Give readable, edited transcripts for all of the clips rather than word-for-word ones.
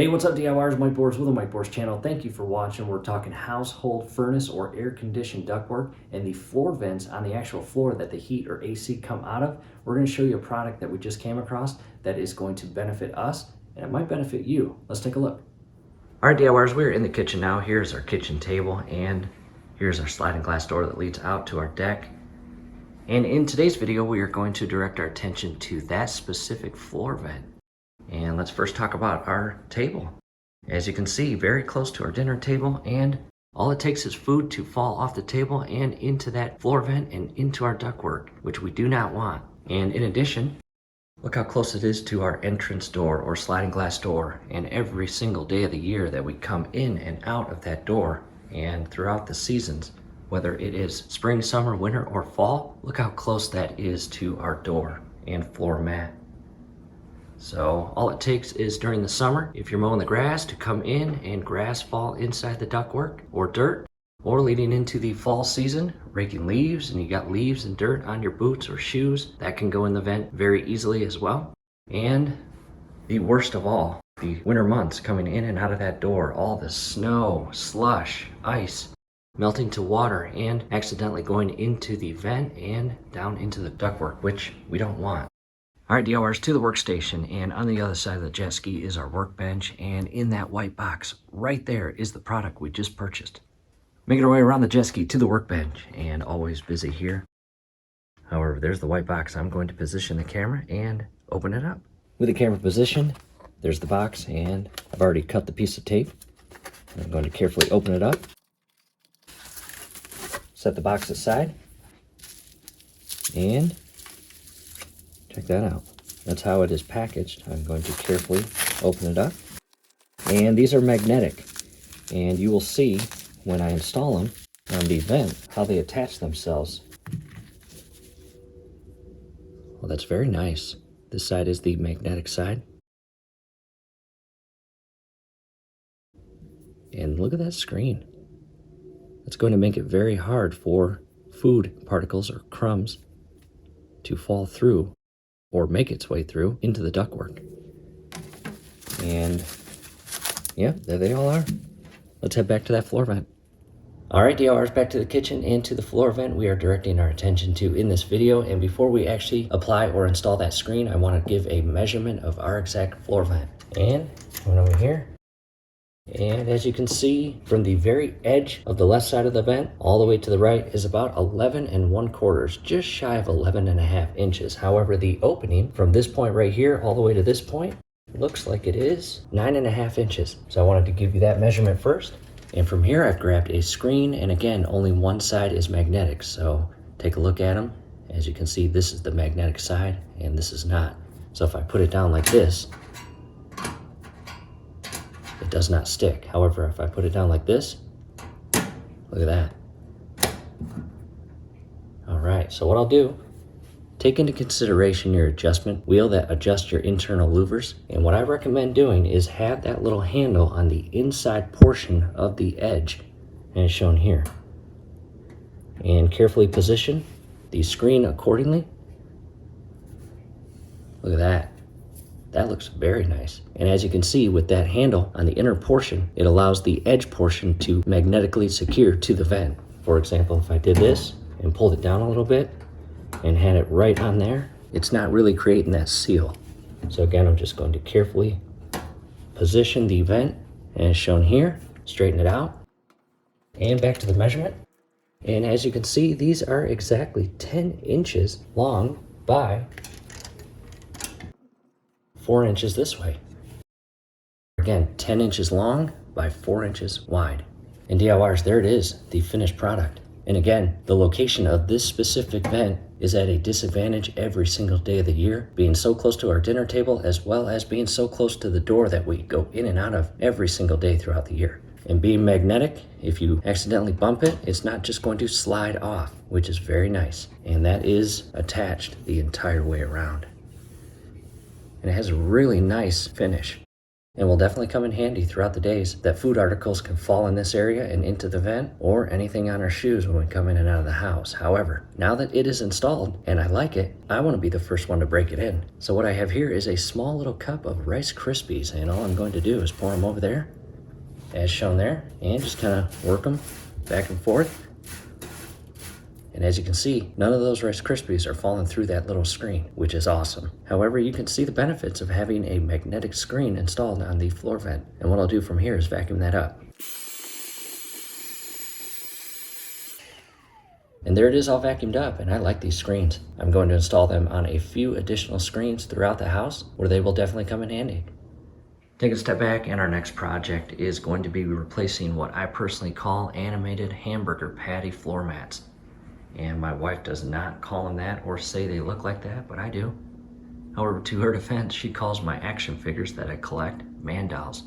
Hey, what's up DIYers? Mike Boers with the Mike Boers channel. Thank you for watching. We're talking household furnace or air-conditioned ductwork and the floor vents on the actual floor that the heat or AC come out of. We're going to show you a product that we just came across that is going to benefit us and it might benefit you. Let's take a look. All right, DIYers, we're in the kitchen now. Here's our kitchen table and here's our sliding glass door that leads out to our deck. And in today's video, we are going to direct our attention to that specific floor vent. And let's first talk about our table. As you can see, very close to our dinner table, and all it takes is food to fall off the table and into that floor vent and into our ductwork, which we do not want. And in addition, look how close it is to our entrance door or sliding glass door. And every single day of the year that we come in and out of that door and throughout the seasons, whether it is spring, summer, winter, or fall, look how close that is to our door and floor mat. So all it takes is during the summer, if you're mowing the grass, to come in and grass fall inside the ductwork or dirt, or leading into the fall season, raking leaves, and you got leaves and dirt on your boots or shoes, that can go in the vent very easily as well. And the worst of all, the winter months, coming in and out of that door, all the snow, slush, ice, melting to water and accidentally going into the vent and down into the ductwork, which we don't want. All right, DIYers, to the workstation, and on the other side of the jet ski is our workbench, and in that white box right there is the product we just purchased. Making our way around the jet ski to the workbench, and always busy here. However, there's the white box. I'm going to position the camera and open it up. With the camera positioned, there's the box, and I've already cut the piece of tape. I'm going to carefully open it up, set the box aside, and check that out. That's how it is packaged. I'm going to carefully open it up. And these are magnetic. And you will see when I install them on the vent how they attach themselves. Well, that's very nice. This side is the magnetic side. And look at that screen. It's going to make it very hard for food particles or crumbs to fall through or make its way through into the ductwork. And yeah, there they all are. Let's head back to that floor vent. All right, DIYers, back to the kitchen and to the floor vent we are directing our attention to in this video. And before we actually apply or install that screen, I want to give a measurement of our exact floor vent. And coming over here, and as you can see, from the very edge of the left side of the vent all the way to the right is about 11 1/4, just shy of 11.5 inches. However, the opening from this point right here all the way to this point looks like it is 9.5 inches. So I wanted to give you that measurement first. And from here I've grabbed a screen, and again, only one side is magnetic. So take a look at them. As you can see, this is the magnetic side and this is not. So if I put it down like this, it does not stick. However, if I put it down like this, look at that. All right, so what I'll do, take into consideration your adjustment wheel that adjusts your internal louvers. And what I recommend doing is have that little handle on the inside portion of the edge, and it's shown here. And carefully position the screen accordingly. Look at that. That looks very nice. And as you can see, with that handle on the inner portion, it allows the edge portion to magnetically secure to the vent. For example, if I did this and pulled it down a little bit and had it right on there, it's not really creating that seal. So again, I'm just going to carefully position the vent, and as shown here, straighten it out. And back to the measurement. And as you can see, these are exactly 10 inches long by 4 inches this way. Again, 10 inches long by 4 inches wide. And DIYers, there it is, the finished product. And again, the location of this specific vent is at a disadvantage every single day of the year, being so close to our dinner table as well as being so close to the door that we go in and out of every single day throughout the year. And being magnetic, if you accidentally bump it, it's not just going to slide off, which is very nice. And that is attached the entire way around. And it has a really nice finish. and will definitely come in handy throughout the days that food articles can fall in this area and into the vent, or anything on our shoes when we come in and out of the house. However, now that it is installed and I like it, I want to be the first one to break it in. So what I have here is a small little cup of Rice Krispies, and all I'm going to do is pour them over there, as shown there, and just kind of work them back and forth. And as you can see, none of those Rice Krispies are falling through that little screen, which is awesome. However, you can see the benefits of having a magnetic screen installed on the floor vent. And what I'll do from here is vacuum that up. And there it is all vacuumed up, and I like these screens. I'm going to install them on a few additional screens throughout the house where they will definitely come in handy. Take a step back, and our next project is going to be replacing what I personally call animated hamburger patty floor mats. And my wife does not call them that or say they look like that, but I do. However, to her defense, she calls my action figures that I collect man dolls.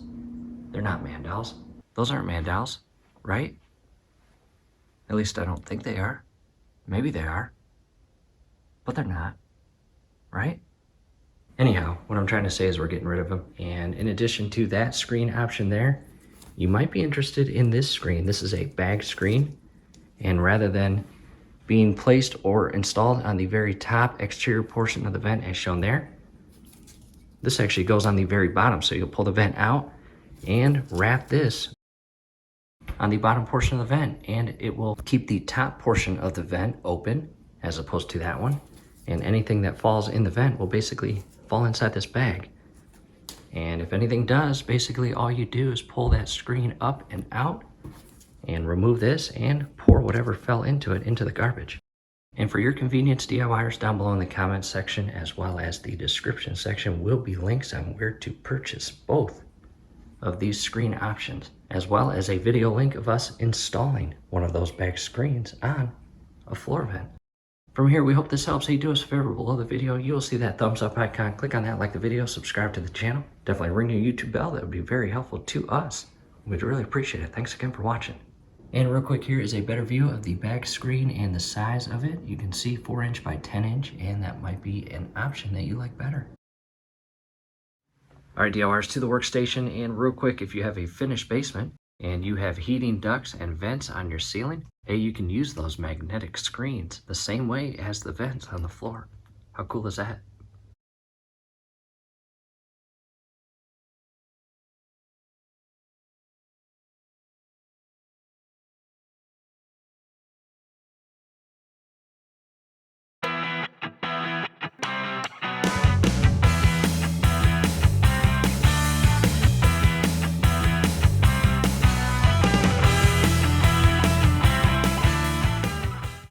They're not man dolls. Those aren't man dolls, right? At least I don't think they are. Maybe they are, but they're not, right? Anyhow, what I'm trying to say is we're getting rid of them. And in addition to that screen option there, you might be interested in this screen. This is a bag screen, and rather than being placed or installed on the very top exterior portion of the vent as shown there, this actually goes on the very bottom. So you'll pull the vent out and wrap this on the bottom portion of the vent, and it will keep the top portion of the vent open as opposed to that one. And anything that falls in the vent will basically fall inside this bag. And if anything does, basically all you do is pull that screen up and out and remove this and pour whatever fell into it into the garbage. And for your convenience, DIYers, down below in the comments section as well as the description section will be links on where to purchase both of these screen options, as well as a video link of us installing one of those back screens on a floor vent. From here, we hope this helps. Hey, do us a favor, below the video, you'll see that thumbs up icon. Click on that, like the video, subscribe to the channel. Definitely ring your YouTube bell. That would be very helpful to us. We'd really appreciate it. Thanks again for watching. And real quick, here is a better view of the back screen and the size of it. You can see 4" by 10", and that might be an option that you like better. All right, DIYers, to the workstation. And real quick, if you have a finished basement and you have heating ducts and vents on your ceiling, hey, you can use those magnetic screens the same way as the vents on the floor. How cool is that?